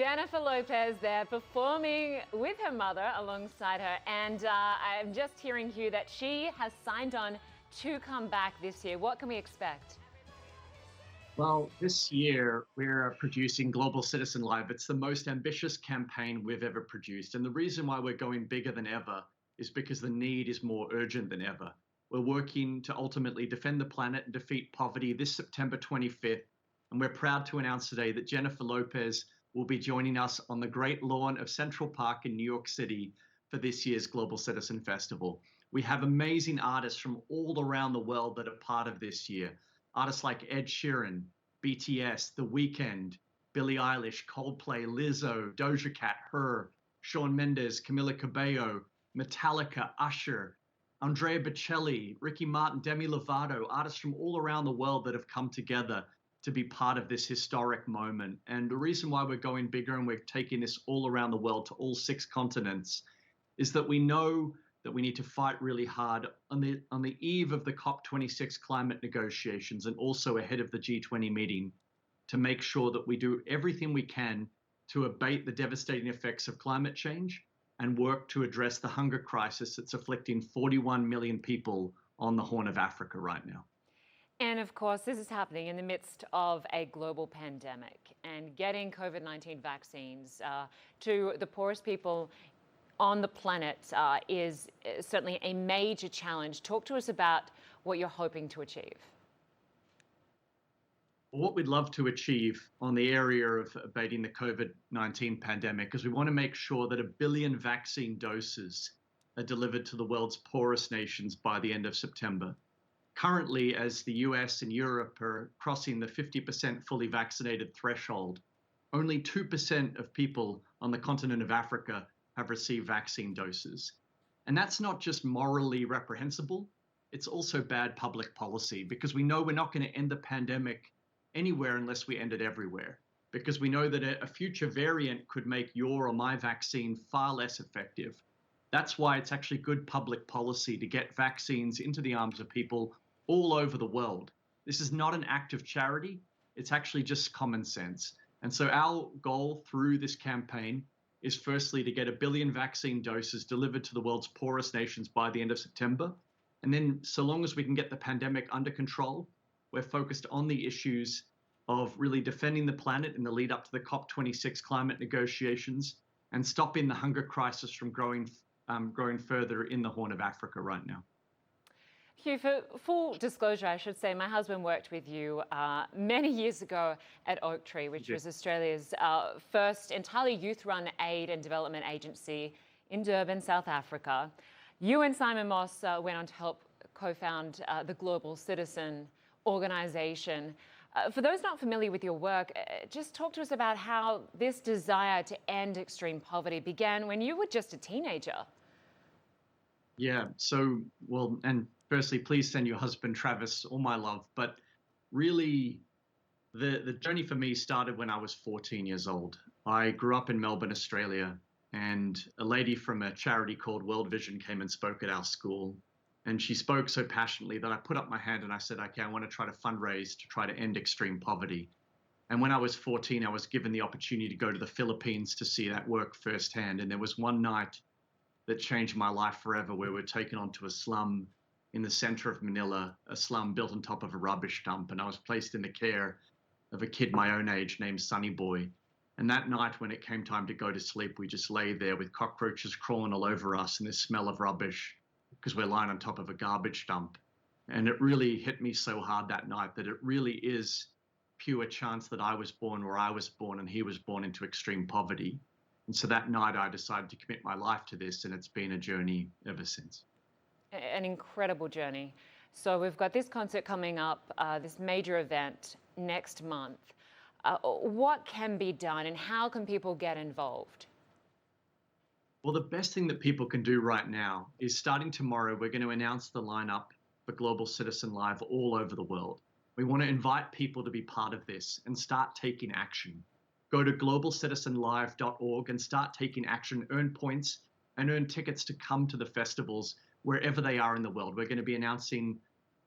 Jennifer Lopez there performing with her mother alongside her. And I'm just hearing, Hugh, that she has signed on to come back this year. What can we expect? Well, this year we're producing Global Citizen Live. It's the most ambitious campaign we've ever produced. And the reason why we're going bigger than ever is because the need is more urgent than ever. We're working to ultimately defend the planet and defeat poverty this September 25th. And we're proud to announce today that Jennifer Lopez will be joining us on the great lawn of Central Park in New York City for this year's Global Citizen Festival. We have amazing artists from all around the world that are part of this year. Artists like Ed Sheeran, BTS, The Weeknd, Billie Eilish, Coldplay, Lizzo, Doja Cat, Her, Shawn Mendes, Camila Cabello, Metallica, Usher, Andrea Bocelli, Ricky Martin, Demi Lovato, artists from all around the world that have come together to be part of this historic moment. And the reason why we're going bigger and we're taking this all around the world to all 6 continents is that we know that we need to fight really hard on the eve of the COP26 climate negotiations and also ahead of the G20 meeting to make sure that we do everything we can to abate the devastating effects of climate change and work to address the hunger crisis that's afflicting 41 million people on the Horn of Africa right now. And of course, this is happening in the midst of a global pandemic, and getting COVID-19 vaccines to the poorest people on the planet is certainly a major challenge. Talk to us about what you're hoping to achieve. What we'd love to achieve on the area of abating the COVID-19 pandemic is we want to make sure that 1 billion vaccine doses are delivered to the world's poorest nations by the end of September. Currently, as the US and Europe are crossing the 50% fully vaccinated threshold, only 2% of people on the continent of Africa have received vaccine doses. And that's not just morally reprehensible, it's also bad public policy, because we know we're not going to end the pandemic anywhere unless we end it everywhere. Because we know that a future variant could make your or my vaccine far less effective. That's why it's actually good public policy to get vaccines into the arms of people all over the world. This is not an act of charity, it's actually just common sense. And so our goal through this campaign is firstly to get 1 billion vaccine doses delivered to the world's poorest nations by the end of September. And then so long as we can get the pandemic under control, we're focused on the issues of really defending the planet in the lead up to the COP26 climate negotiations and stopping the hunger crisis from growing further in the Horn of Africa right now. Hugh, for full disclosure, I should say, my husband worked with you many years ago at Oak Tree, which was Australia's first entirely youth-run aid and development agency in Durban, South Africa. You and Simon Moss went on to help co-found the Global Citizen organization. For those not familiar with your work, just talk to us about how this desire to end extreme poverty began when you were just a teenager. Yeah, so, well, and firstly, please send your husband, Travis, all my love. But really, the journey for me started when I was 14 years old. I grew up in Melbourne, Australia, and a lady from a charity called World Vision came and spoke at our school. And she spoke so passionately that I put up my hand and I said, okay, I want to try to fundraise to try to end extreme poverty. And when I was 14, I was given the opportunity to go to the Philippines to see that work firsthand. And there was one night that changed my life forever, where we were taken onto a slum in the center of Manila, a slum built on top of a rubbish dump. And I was placed in the care of a kid my own age named Sonny Boy. And that night, when it came time to go to sleep, we just lay there with cockroaches crawling all over us and this smell of rubbish because we're lying on top of a garbage dump. And it really hit me so hard that night that it really is pure chance that I was born where I was born and he was born into extreme poverty. And so that night I decided to commit my life to this, and it's been a journey ever since. An incredible journey. So we've got this concert coming up, this major event next month. What can be done and how can people get involved? Well, the best thing that people can do right now is starting tomorrow, we're going to announce the lineup for Global Citizen Live all over the world. We want to invite people to be part of this and start taking action. Go to globalcitizenlive.org and start taking action, earn points, and earn tickets to come to the festivals wherever they are in the world. We're going to be announcing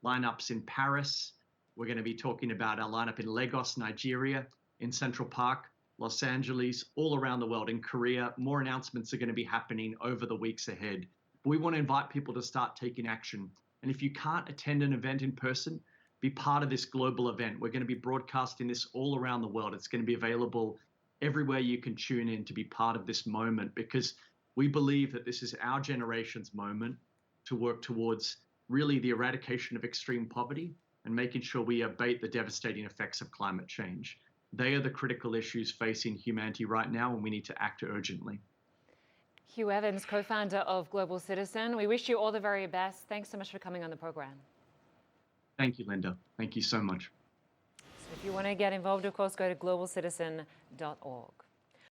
lineups in Paris. We're going to be talking about our lineup in Lagos, Nigeria, in Central Park. Los Angeles, all around the world. In Korea, more announcements are going to be happening over the weeks ahead. We want to invite people to start taking action. And if you can't attend an event in person, be part of this global event. We're going to be broadcasting this all around the world. It's going to be available everywhere you can tune in to be part of this moment, because we believe that this is our generation's moment to work towards really the eradication of extreme poverty and making sure we abate the devastating effects of climate change. They are the critical issues facing humanity right now, and we need to act urgently. Hugh Evans, co-founder of Global Citizen, we wish you all the very best. Thanks so much for coming on the program. Thank you, Lynda. Thank you so much. So if you want to get involved, of course, go to globalcitizen.org.